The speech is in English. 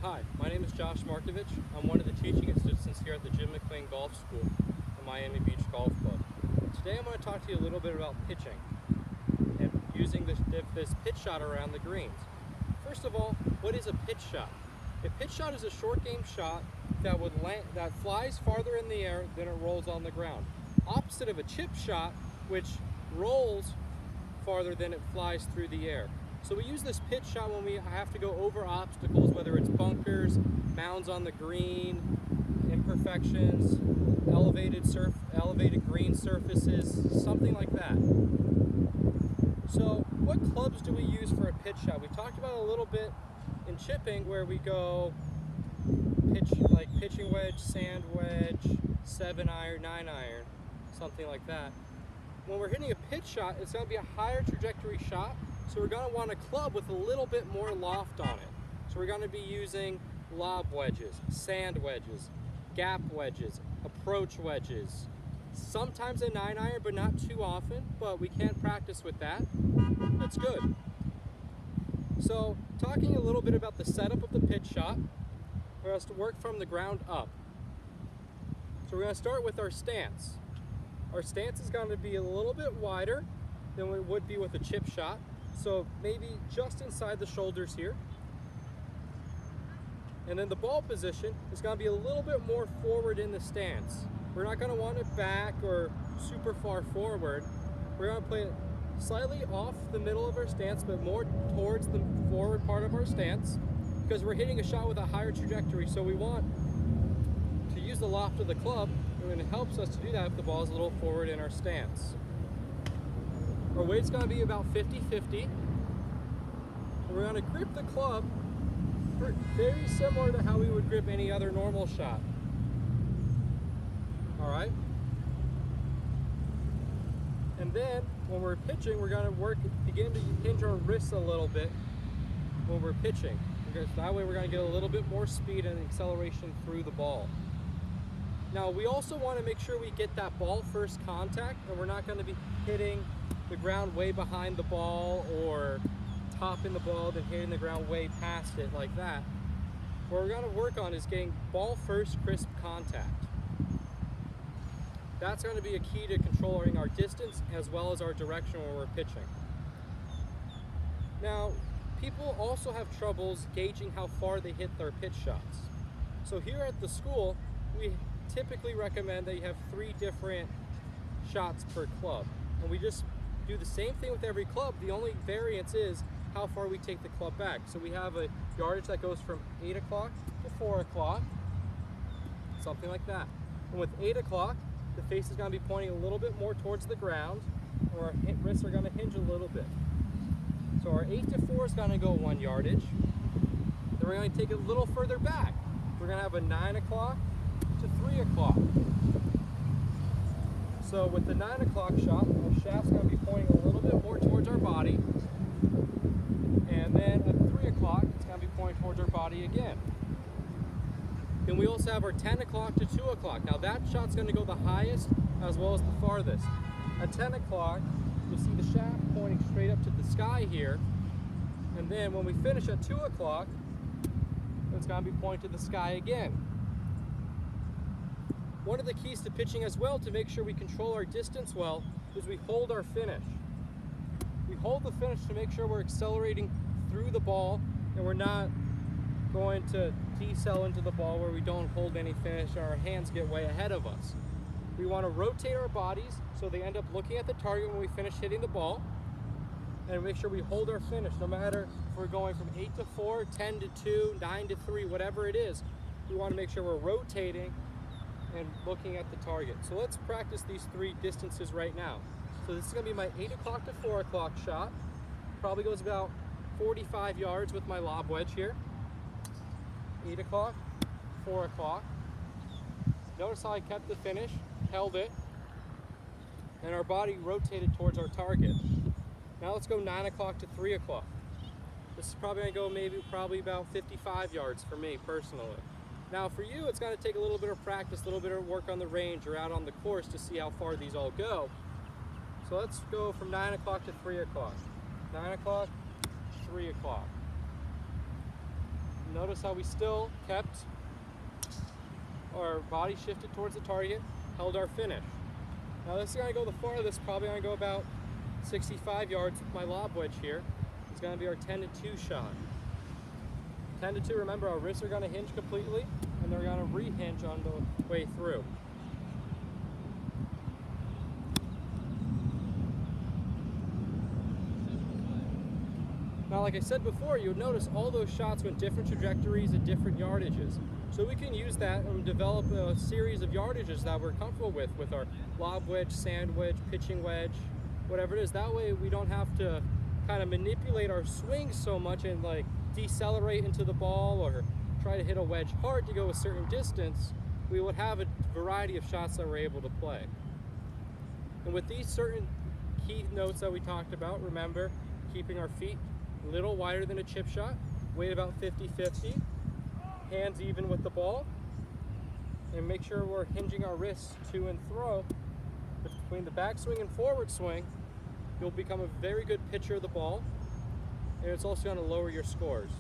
Hi, my name is Josh Markovich. I'm one of the teaching assistants here at the McLean Golf School at Miami Beach Golf Club. Today I'm going to talk to you a little bit about pitching and using this pitch shot around the greens. First of all, what is a pitch shot? A pitch shot is a short game shot that flies farther in the air than it rolls on the ground. Opposite of a chip shot, which rolls farther than it flies through the air. So we use this pitch shot when we have to go over obstacles, whether it's bunkers, mounds on the green, imperfections, elevated green surfaces, something like that. So what clubs do we use for a pitch shot? We talked about it a little bit in chipping, where we go pitching wedge, sand wedge, 7-iron, 9-iron, something like that. When we're hitting a pitch shot, it's going to be a higher trajectory shot, so we're going to want a club with a little bit more loft on it. So we're going to be using lob wedges, sand wedges, gap wedges, approach wedges, sometimes a 9-iron, but not too often, but we can practice with that. That's good. So talking a little bit about the setup of the pitch shot, we're going to work from the ground up. So we're going to start with our stance. Our stance is going to be a little bit wider than it would be with a chip shot. So maybe just inside the shoulders here. And then the ball position is going to be a little bit more forward in the stance. We're not going to want it back or super far forward. We're going to play it slightly off the middle of our stance, but more towards the forward part of our stance, because we're hitting a shot with a higher trajectory. So we want to use the loft of the club, and it helps us to do that if the ball is a little forward in our stance. Our weight's going to be about 50-50. We're going to grip the club very similar to how we would grip any other normal shot. All right? And then when we're pitching, we're going to begin to hinge our wrists a little bit when we're pitching. Because that way we're going to get a little bit more speed and acceleration through the ball. Now we also want to make sure we get that ball first contact, and we're not going to be hitting the ground way behind the ball or topping the ball then hitting the ground way past it like that. What we're going to work on is getting ball first crisp contact. That's going to be a key to controlling our distance as well as our direction when we're pitching. Now, people also have troubles gauging how far they hit their pitch shots. So here at the school, we typically recommend that you have 3 different shots per club. And we just do the same thing with every club. The only variance is how far we take the club back. So we have a yardage that goes from 8 o'clock to 4 o'clock, something like that. And with 8 o'clock, the face is going to be pointing a little bit more towards the ground, or our wrists are going to hinge a little bit. So our 8 to 4 is going to go 1 yardage. Then we're going to take it a little further back. We're going to have a 9 o'clock to 3 o'clock. So with the 9 o'clock shot, our shaft's going to be pointing a little bit more towards our body. And then at 3 o'clock, it's going to be pointing towards our body again. Then we also have our 10 o'clock to 2 o'clock. Now that shot's going to go the highest as well as the farthest. At 10 o'clock, you'll see the shaft pointing straight up to the sky here. And then when we finish at 2 o'clock, it's going to be pointing to the sky again. One of the keys to pitching as well, to make sure we control our distance well, is we hold our finish. We hold the finish to make sure we're accelerating through the ball and we're not going to decel into the ball where we don't hold any finish and our hands get way ahead of us. We want to rotate our bodies so they end up looking at the target when we finish hitting the ball, and make sure we hold our finish no matter if we're going from 8 to 4, 10 to 2, 9 to 3, whatever it is. We want to make sure we're rotating and looking at the target. So let's practice these 3 distances right now. So this is going to be my 8 o'clock to 4 o'clock shot. Probably goes about 45 yards with my lob wedge here. 8 o'clock, 4 o'clock. Notice how I kept the finish, held it, and our body rotated towards our target. Now let's go 9 o'clock to 3 o'clock. This is probably going to go probably about 55 yards for me personally. Now for you, it's going to take a little bit of practice, a little bit of work on the range or out on the course to see how far these all go. So let's go from 9 o'clock to 3 o'clock. 9 o'clock, 3 o'clock. Notice how we still kept our body shifted towards the target, held our finish. Now this is going to go the farthest, probably going to go about 65 yards with my lob wedge here. It's going to be our 10 to 2 shot. 10 to 2, remember our wrists are going to hinge completely and they're going to re-hinge on the way through. Now, like I said before, you would notice all those shots went different trajectories at different yardages. So we can use that and develop a series of yardages that we're comfortable with our lob wedge, sand wedge, pitching wedge, whatever it is. That way we don't have to kind of manipulate our swing so much and like decelerate into the ball or try to hit a wedge hard to go a certain distance. We would have a variety of shots that we're able to play. And with these certain key notes that we talked about, remember keeping our feet a little wider than a chip shot, weight about 50-50, hands even with the ball, and make sure we're hinging our wrists to and fro. Between the backswing and forward swing, you'll become a very good pitcher of the ball, and it's also going to lower your scores.